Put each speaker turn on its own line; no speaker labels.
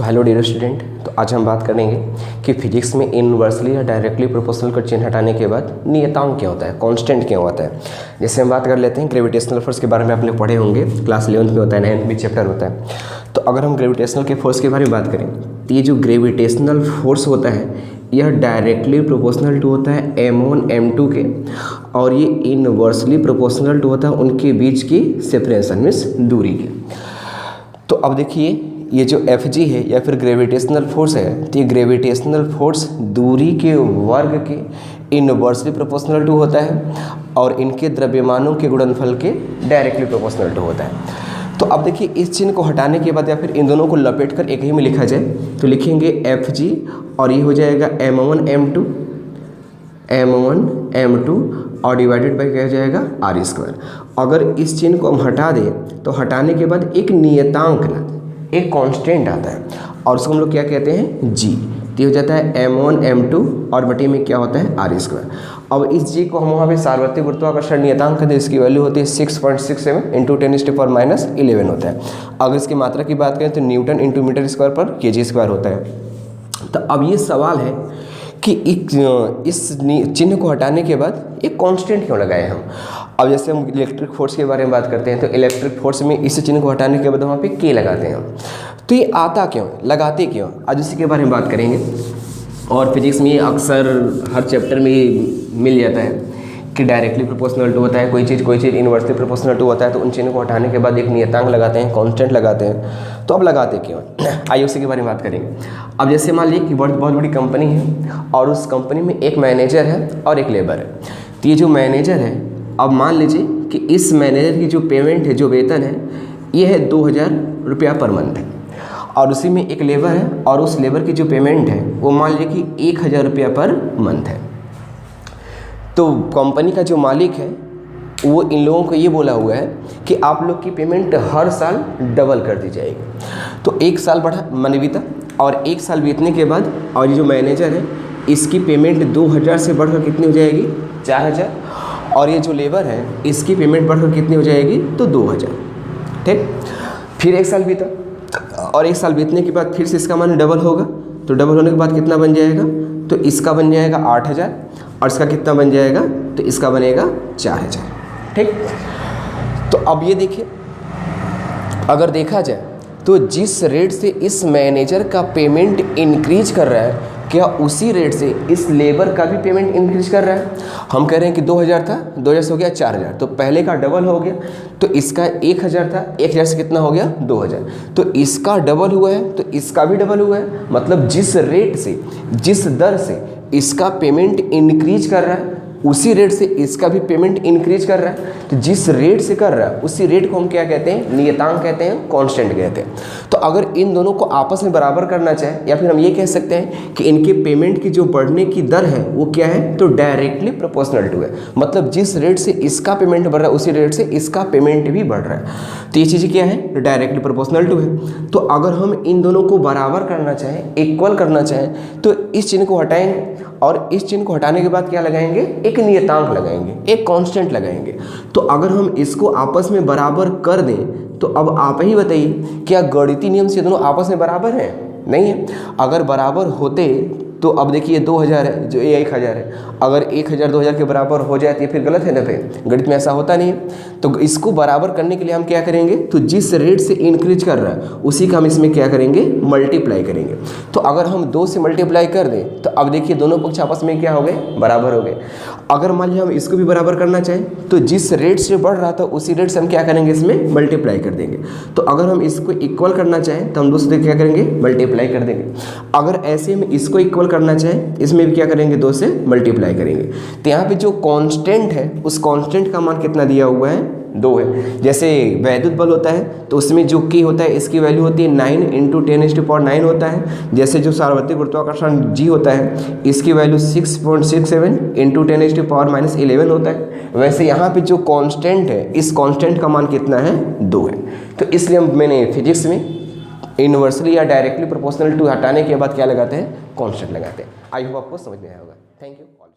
Hello dear student, तो आज हम बात करेंगे कि फिजिक्स में इनवर्सली या डायरेक्टली प्रोपोर्शनल का चिन्ह हटाने के बाद नियतांक क्या होता है, कांस्टेंट क्या होता है। जैसे हम बात कर लेते हैं ग्रेविटेशनल फोर्स के बारे में, आप लोग पढ़े होंगे, क्लास 11th में होता है, 9th में चैप्टर होता है। तो अगर हम ग्रेविटेशनल के फोर्स के बारे में बात करें तो ये जो ग्रेविटेशनल फोर्स होता है यह डायरेक्टली प्रोपोर्शनल टू होता है m1 m2 के, और ये इनवर्सली प्रोपोर्शनल टू होता है उनके बीच की सेपरेशन मीन्स दूरी के। तो अब देखिए ये जो Fg है या फिर ग्रेविटेशनल फोर्स है, तो ये ग्रेविटेशनल फोर्स दूरी के वर्ग के इनवर्सली प्रोपोर्शनल टू होता है और इनके द्रव्यमानों के गुणनफल के डायरेक्टली प्रोपोर्शनल टू होता है। तो अब देखिए इस चिन्ह को हटाने के बाद या फिर इन दोनों को लपेट कर एक ही में लिखा जाए तो लिखेंगे Fg और ये हो जाएगा m1 m2 और डिवाइडेड बाई क्या हो जाएगा r²। अगर इस चिन्ह को हम हटा दें तो हटाने के बाद एक नियतांक ना एक कांस्टेंट आता है और उसको हम लोग क्या कहते हैं g। तो हो जाता है m1 m2 और बटे में क्या होता है r²। अब इस g को हम वहाँ पे सार्वत्रिक गुरुत्वाकर्षण नियतांक कहते हैं, इसकी वैल्यू होती है 6.67 × 10⁻11 होता है। अगर इसकी मात्रा की बात करें तो न्यूटन इंटू मीटर स्क्वायर पर kg² होता है। तो अब ये सवाल है कि इस चिन्ह को हटाने के बाद एक कांस्टेंट क्यों लगाए हम। अब जैसे हम इलेक्ट्रिक फोर्स के बारे में बात करते हैं तो इलेक्ट्रिक फोर्स में इस चिन्ह को हटाने के बाद वहाँ पे के लगाते हैं हम। तो ये आता क्यों, लगाते क्यों, आज उसी के बारे में बात करेंगे। और फिजिक्स में अक्सर हर चैप्टर में मिल जाता है कि डायरेक्टली प्रोपोर्शनल टू होता है कोई चीज़ इनवर्सली प्रोपोर्शनल टू होता है, तो उन चिन्ह को हटाने के बाद एक नियतांक लगाते हैं, कांस्टेंट लगाते हैं। तो अब लगाते क्यों, आइए उसी के बारे में बात करेंगे। अब जैसे मान लीजिए कि बहुत बड़ी कंपनी है और उस कंपनी में एक मैनेजर है और एक लेबर है। तो ये जो मैनेजर है, अब मान लीजिए कि इस मैनेजर की जो पेमेंट है, जो वेतन है, ये है 2000 रुपया पर मंथ है, और उसी में एक लेबर है और उस लेबर की जो पेमेंट है वो मान लीजिए कि 1000 रुपया पर मंथ है। तो कंपनी का जो मालिक है वो इन लोगों को ये बोला हुआ है कि आप लोग की पेमेंट हर साल डबल कर दी जाएगी। तो एक साल बढ़ा मन बीता और एक साल बीतने के बाद और ये जो मैनेजर है इसकी पेमेंट 2000 से बढ़कर कितनी हो जाएगी, 4000, और ये जो लेबर है इसकी पेमेंट बढ़कर कितनी हो जाएगी, तो 2000। ठीक, फिर एक साल बीता और एक साल बीतने के बाद फिर से इसका मान डबल होगा। तो डबल होने के बाद कितना बन जाएगा, तो इसका बन जाएगा 8000 और इसका कितना बन जाएगा, तो इसका बनेगा 4000। ठीक, तो अब ये देखिए अगर देखा जाए तो जिस रेट से इस मैनेजर का पेमेंट इंक्रीज कर रहा है, क्या उसी रेट से इस लेबर का भी पेमेंट इंक्रीज कर रहा है। हम कह रहे हैं कि 2000 था, 2000 से हो गया 4000, तो पहले का डबल हो गया। तो इसका 1000 था, 1000 से कितना हो गया, 2000, तो इसका डबल हुआ है तो इसका भी डबल हुआ है। मतलब जिस रेट से, जिस दर से इसका पेमेंट इंक्रीज कर रहा है उसी रेट से इसका भी पेमेंट इंक्रीज कर रहा है। तो जिस रेट से कर रहा है उसी रेट को हम क्या कहते हैं, नियतांक कहते हैं, कांस्टेंट कहते हैं। तो अगर इन दोनों को आपस में बराबर करना चाहे या फिर हम ये कह सकते हैं कि इनके पेमेंट की जो बढ़ने की दर है वो क्या है, तो डायरेक्टली प्रोपोर्शनल टू है। मतलब जिस रेट से इसका पेमेंट बढ़ रहा है उसी रेट से इसका पेमेंट भी बढ़ रहा है। तो ये चीज़ क्या है, डायरेक्टली प्रोपोर्शनल टू है। तो अगर हम इन दोनों को बराबर करना चाहें, इक्वल करना चाहें, तो इस चिन्ह को हटाएंगे और इस चिन्ह को हटाने के बाद क्या लगाएंगे, एक नियतांक लगाएंगे, एक कांस्टेंट लगाएंगे। तो अगर हम इसको आपस में बराबर कर दें तो अब आप ही बताइए क्या गणितीय नियम से दोनों आपस में बराबर हैं, नहीं है। अगर बराबर होते तो अब देखिए 2000 है जो ये 1000 है, अगर 1000 2000 के बराबर हो जाए तो ये फिर गलत है ना, फिर गणित में ऐसा होता नहीं है। तो इसको बराबर करने के लिए हम क्या करेंगे, तो जिस रेट से इंक्रीज कर रहा है उसी का हम इसमें क्या करेंगे, मल्टीप्लाई करेंगे। तो अगर हम 2 से मल्टीप्लाई कर दें तो अब देखिए दोनों पक्ष आपस में क्या हो गए, बराबर हो गए। अगर मान लीजिए हम इसको भी बराबर करना चाहें तो जिस रेट से बढ़ रहा था उसी रेट से हम क्या करेंगे, इसमें मल्टीप्लाई कर देंगे। तो अगर हम इसको इक्वल करना चाहें तो हम 2 से क्या करेंगे, मल्टीप्लाई कर देंगे। अगर ऐसे में इसको इक्वल करना चाहें इसमें भी क्या करेंगे, 2 से मल्टीप्लाई करेंगे। तो यहाँ पे जो कांस्टेंट है उस कांस्टेंट का मान कितना दिया हुआ है, 2 है। जैसे वैद्युत बल होता है तो उसमें जो की होता है इसकी वैल्यू होती है 9 × 10⁻9 होता है। जैसे जो सार्वत्रिक गुरुत्वाकर्षण g होता है इसकी वैल्यू 6.67 × 10⁻11 होता है। वैसे यहाँ पे जो कांस्टेंट है इस कांस्टेंट का मान कितना है, 2 है। तो इसलिए मैंने फिजिक्स में इनवर्सली या डायरेक्टली प्रोपोर्शनल टू हटाने के बाद क्या लगाते हैं, कांस्टेंट लगाते हैं। आई होप आपको समझ में आया होगा। Thank you.